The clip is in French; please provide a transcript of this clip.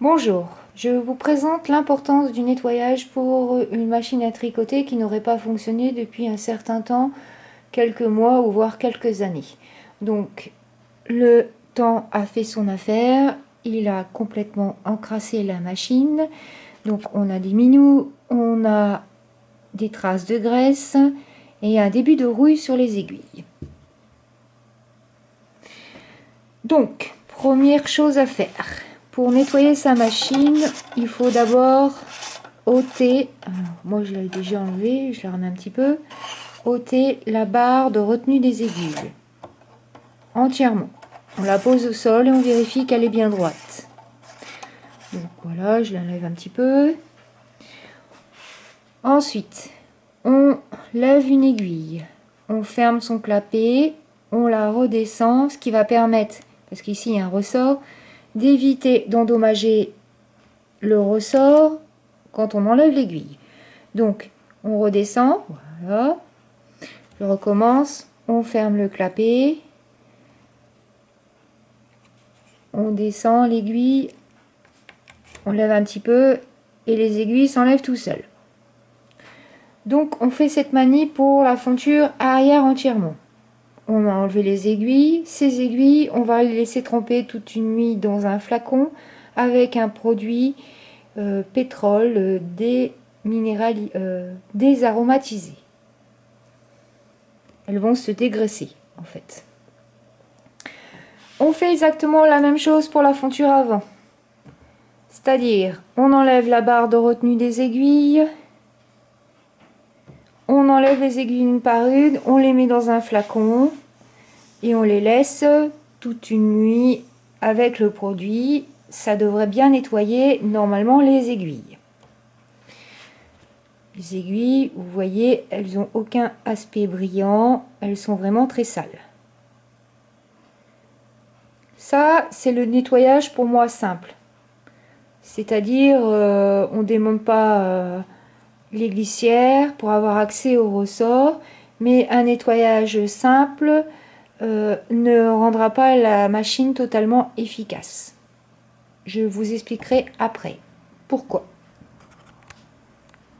Bonjour, je vous présente l'importance du nettoyage pour une machine à tricoter qui n'aurait pas fonctionné depuis un certain temps, quelques mois ou voire quelques années. Donc le temps a fait son affaire, il a complètement encrassé la machine, donc on a des minous, on a des traces de graisse et un début de rouille sur les aiguilles. Donc, première chose à faire, pour nettoyer sa machine, il faut d'abord ôter, alors moi je l'ai déjà enlevé, je la remets un petit peu, ôter la barre de retenue des aiguilles, entièrement. On la pose au sol et on vérifie qu'elle est bien droite. Donc voilà, je l'enlève un petit peu. Ensuite, on lève une aiguille, on ferme son clapet, on la redescend, ce qui va permettre, parce qu'ici il y a un ressort, d'éviter d'endommager le ressort quand on enlève l'aiguille. Donc, on redescend, voilà, je recommence, on ferme le clapet, on descend l'aiguille, on lève un petit peu et les aiguilles s'enlèvent tout seuls. Donc, on fait cette manie pour la fonture arrière entièrement. On a enlevé les aiguilles. Ces aiguilles, on va les laisser tremper toute une nuit dans un flacon avec un produit pétrole désaromatisé. Elles vont se dégraisser en fait. On fait exactement la même chose pour la fonture avant. C'est-à-dire, on enlève la barre de retenue des aiguilles, on enlève les aiguilles une par une, on les met dans un flacon et on les laisse toute une nuit avec le produit. Ça devrait bien nettoyer normalement les aiguilles. Les aiguilles, vous voyez, elles n'ont aucun aspect brillant, elles sont vraiment très sales. Ça, c'est le nettoyage pour moi simple. C'est-à-dire, on ne démonte pas les glissières pour avoir accès au ressort, mais un nettoyage simple ne rendra pas la machine totalement efficace. Je vous expliquerai après pourquoi.